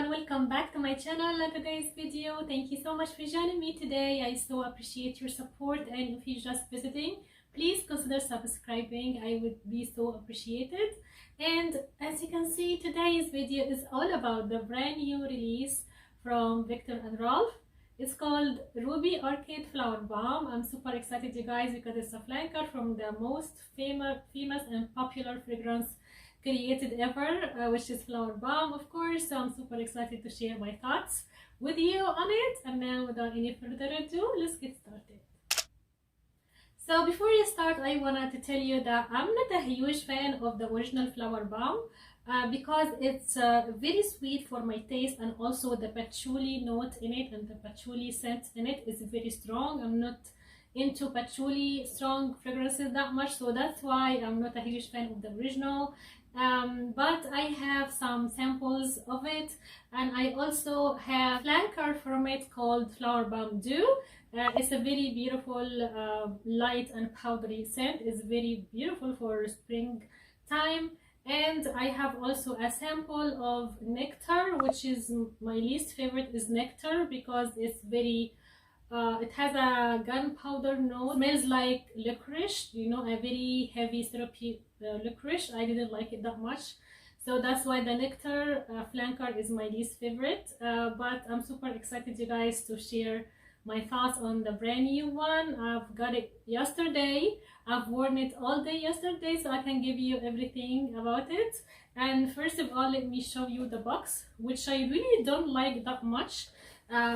everyone, welcome back to my channel and today's video. Thank you so much for joining me today. I so appreciate your support, and if you're just visiting, please consider subscribing. I would be so appreciated. And as you can see, today's video is all about the brand new release from Viktor and Rolf. It's called Ruby Orchid Flowerbomb. I'm super excited, you guys, because it's a flanker from the most famous and popular fragrance created ever, which is Flowerbomb, of course. So I'm super excited to share my thoughts with you on it. And now, without any further ado, let's get started. So before I start, I wanted to tell you that I'm not a huge fan of the original Flowerbomb because it's very sweet for my taste, and also the patchouli note in it and the patchouli scent in it is very strong. I'm not into patchouli strong fragrances that much, so that's why I'm not a huge fan of the original. But I have some samples of it, and I also have flanker from it called Flowerbomb Dew. It's a very beautiful light and powdery scent. It's very beautiful for springtime. And I have also a sample of nectar, which is my least favorite is nectar because it's very it has a gunpowder note. Smells like licorice, you know, a very heavy syrupy licorice. I didn't like it that much, so that's why the nectar flanker is my least favorite. But I'm super excited, you guys, to share my thoughts on the brand new one. I've got it yesterday. I've worn it all day yesterday, so I can give you everything about it. And first of all, let me show you the box, which I really don't like that much.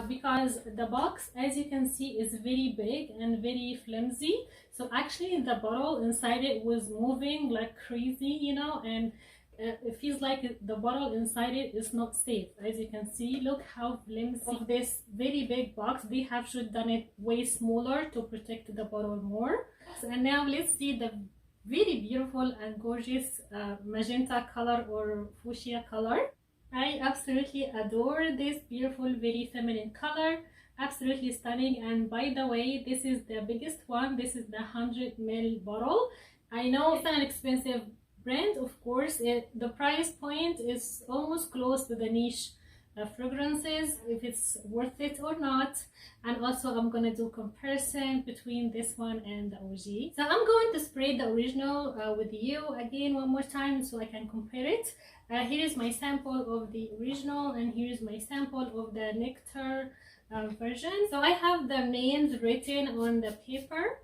Because the box, as you can see, is very big and very flimsy. So actually the bottle inside it was moving like crazy, you know, and it feels like the bottle inside it is not safe. As you can see, look how flimsy of this very big box. They have should done it way smaller to protect the bottle more. And now let's see the very beautiful and gorgeous magenta color or fuchsia color. I absolutely adore this beautiful, very feminine color. Absolutely stunning. And by the way, this is the biggest one. This is the 100 ml bottle. I know it's an expensive brand, of course. The price point is almost close to the niche fragrances, if it's worth it or not. And also I'm gonna do comparison between this one and the OG. So I'm going to spray the original with you again one more time so I can compare it. Here is my sample of the original, and here is my sample of the nectar version. So I have the names written on the paper.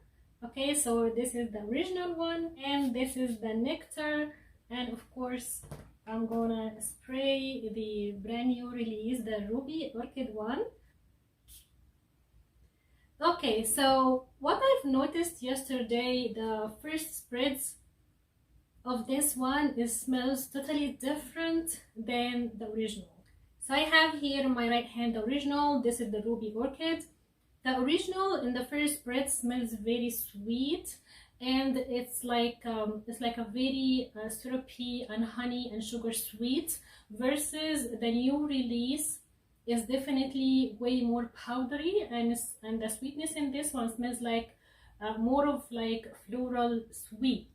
Okay, so this is the original one and this is the nectar, and of course I'm gonna spray the brand new release, the Ruby Orchid one. Okay, so what I've noticed yesterday, the first spreads of this one smells totally different than the original. So I have here in my right hand the original. This is the Ruby Orchid. The original in the first spread smells very sweet, and it's like a very syrupy and honey and sugar sweet, versus the new release is definitely way more powdery, and the sweetness in this one smells like more of like floral sweet,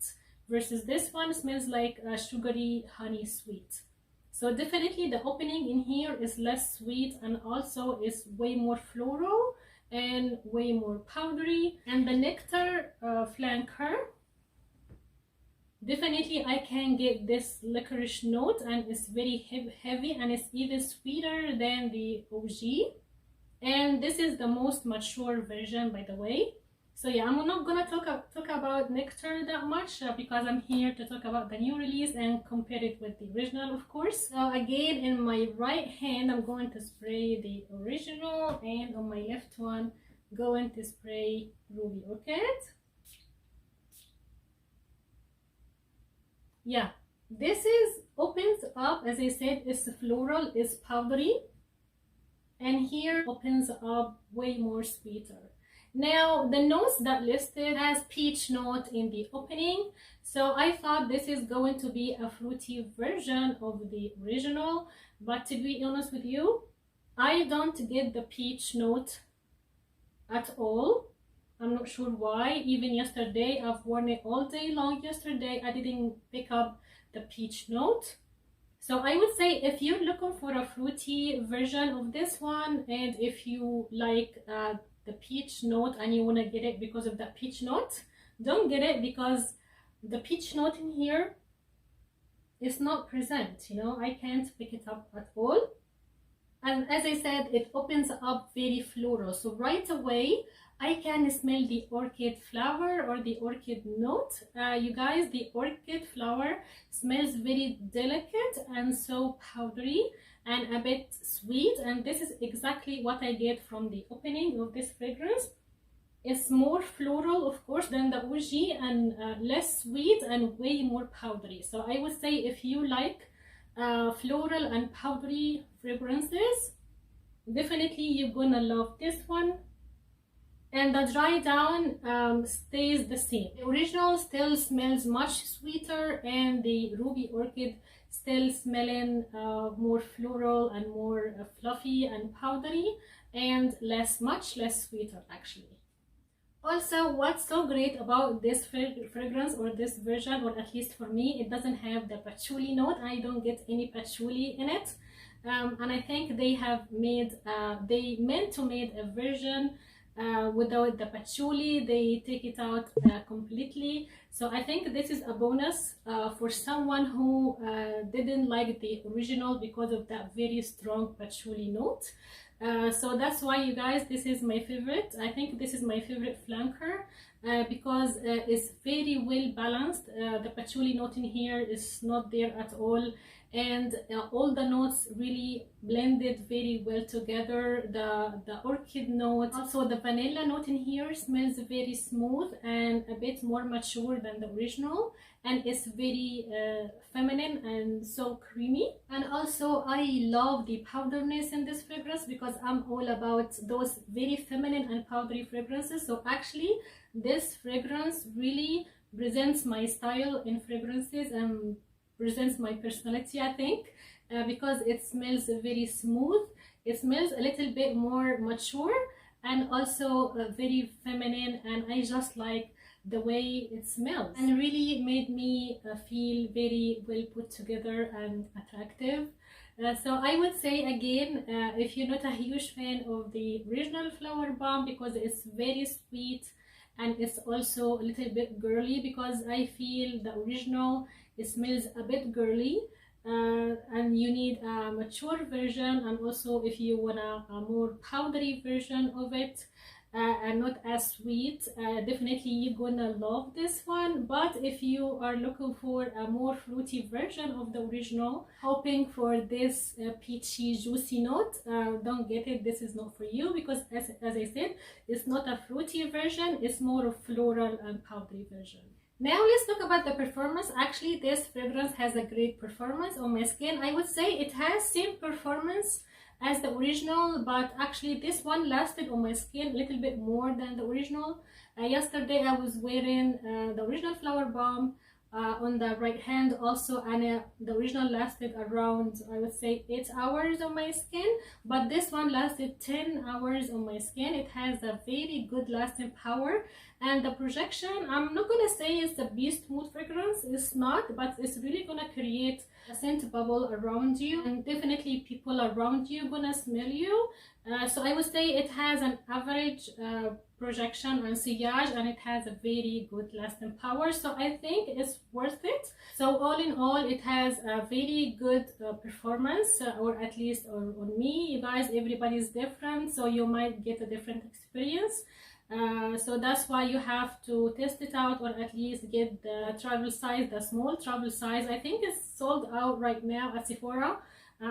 versus this one smells like a sugary honey sweet. So definitely the opening in here is less sweet and also is way more floral and way more powdery. And the nectar flanker, definitely I can get this licorice note, and it's very heavy and it's even sweeter than the OG. And this is the most mature version, by the way. So yeah, I'm not gonna talk about nectar that much because I'm here to talk about the new release and compare it with the original, of course. So again, in my right hand I'm going to spray the original, and on my left one going to spray Ruby Orchid. Yeah, this opens up, as I said, it's floral, it's powdery, and here opens up way more sweeter. Now the notes that listed has peach note in the opening, so I thought this is going to be a fruity version of the original, but to be honest with you, I don't get the peach note at all. I'm not sure why. Even yesterday, I've worn it all day long yesterday, I didn't pick up the peach note. So I would say if you're looking for a fruity version of this one, and if you like the peach note and you want to get it because of that peach note, don't get it, because the peach note in here is not present, you know, I can't pick it up at all. And as I said, it opens up very floral, so right away I can smell the orchid flower or the orchid note. You guys, the orchid flower smells very delicate and so powdery and a bit sweet, and this is exactly what I get from the opening of this fragrance. It's more floral, of course, than the OG, and less sweet and way more powdery. So I would say if you like floral and powdery fragrances, definitely you're gonna love this one. And the dry down stays the same. The original still smells much sweeter, and the ruby orchid still smelling more floral and more fluffy and powdery, and much less sweeter actually. Also, what's so great about this fragrance or this version, or at least for me, it doesn't have the patchouli note. I don't get any patchouli in it, and I think they have made they meant to make a version without the patchouli. They take it out completely, so I think this is a bonus for someone who didn't like the original because of that very strong patchouli note. So that's why, you guys, this is my favorite. I think this is my favorite flanker because it's very well balanced. The patchouli note in here is not there at all, and all the notes really blended very well together. The orchid note, also the vanilla note in here smells very smooth and a bit more mature than the original, and it's very feminine and so creamy. And also I love the powderness in this fragrance because I'm all about those very feminine and powdery fragrances. So actually this fragrance really presents my style in fragrances and presents my personality, I think, because it smells very smooth. It smells a little bit more mature and also very feminine, and I just like the way it smells, and really made me feel very well put together and attractive. So I would say again, if you're not a huge fan of the original Flowerbomb, because it's very sweet and it's also a little bit girly, because I feel the original, it smells a bit girly, and you need a mature version, and also if you want a more powdery version of it and not as sweet, definitely you're gonna love this one. But if you are looking for a more fruity version of the original, hoping for this peachy juicy note, don't get it. This is not for you, because as I said, it's not a fruity version, it's more of floral and powdery version. Now let's talk about the performance. Actually, this fragrance has a great performance on my skin. I would say it has same performance as the original, but actually this one lasted on my skin a little bit more than the original. Yesterday I was wearing the original Flowerbomb on the right hand also, and the original lasted around, I would say, 8 hours on my skin, but this one lasted 10 hours on my skin. It has a very good lasting power, and the projection, I'm not gonna say it's the beast mood fragrance, it's not, but it's really gonna create a scent bubble around you, and definitely people around you gonna smell you. So I would say it has an average projection and sillage, and it has a very good lasting power, so I think it's worth it. So all in all, it has a very good performance, or at least on me. You guys, everybody's different, so you might get a different experience. So that's why you have to test it out, or at least get the travel size, the small travel size. I think it's sold out right now at Sephora.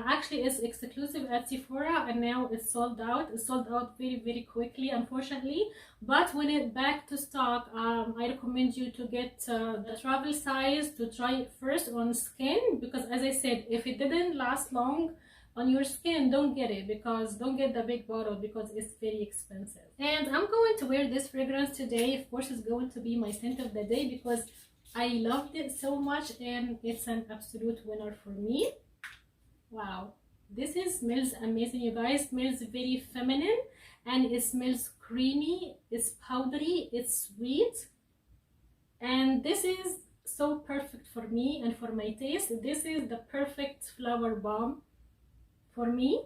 Actually, it's exclusive at Sephora, and now it's sold out. It's sold out very quickly, unfortunately. But when it's back to stock, I recommend you to get the travel size to try it first on skin, because as I said, if it didn't last long on your skin, don't get it, because don't get the big bottle, because it's very expensive. And I'm going to wear this fragrance today. Of course, it's going to be my scent of the day because I loved it so much, and it's an absolute winner for me. Wow, this smells amazing, you guys. It smells very feminine, and it smells creamy, it's powdery, it's sweet, and this is so perfect for me and for my taste. This is the perfect flower bomb for me.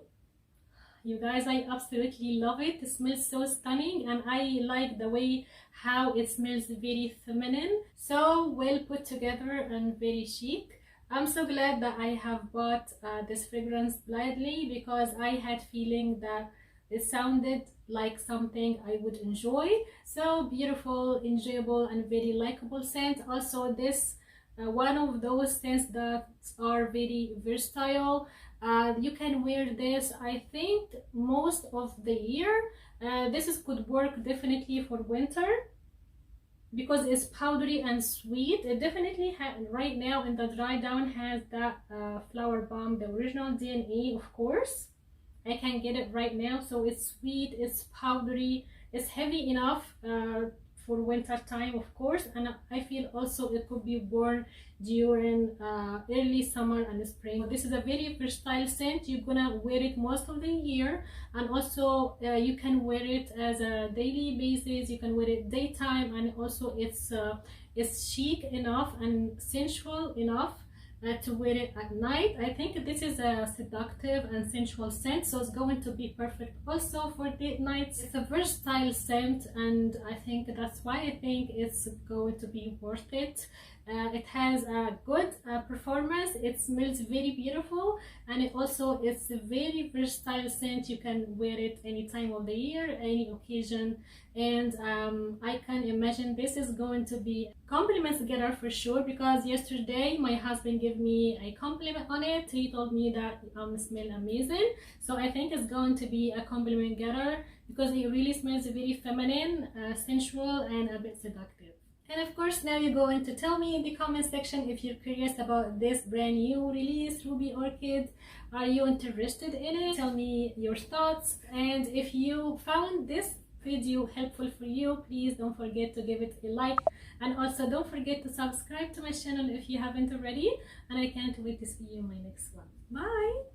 You guys, I absolutely love it. It smells so stunning, and I like the way how it smells, very feminine, so well put together and very chic. I'm so glad that I have bought this fragrance blindly, because I had feeling that it sounded like something I would enjoy. So beautiful, enjoyable, and very likable scent. Also, this one of those scents that are very versatile. You can wear this, I think, most of the year. This could work definitely for winter, because it's powdery and sweet. It definitely right now in the dry down has that Flowerbomb, the original DNA, of course. I can get it right now. So it's sweet, it's powdery, it's heavy enough for winter time, of course, and I feel also it could be worn during early summer and spring. This is a very versatile scent. You're gonna wear it most of the year, and also you can wear it as a daily basis. You can wear it daytime, and also it's chic enough and sensual enough to wear it at night. I think this is a seductive and sensual scent, so it's going to be perfect also for date nights. It's a versatile scent, and I think that's why I think it's going to be worth it. It has a good performance. It smells very beautiful, and it's a very versatile scent. You can wear it any time of the year, any occasion, and I can imagine this is going to be compliments getter for sure, because yesterday my husband gave me a compliment on it. He told me that smell amazing, so I think it's going to be a compliment getter, because it really smells very feminine, sensual, and a bit seductive. And of course, now you're going to tell me in the comment section if you're curious about this brand new release, Ruby Orchid. Are you interested in it? Tell me your thoughts, and if you found this video helpful for you, please don't forget to give it a like, and also don't forget to subscribe to my channel if you haven't already, and I can't wait to see you in my next one. Bye!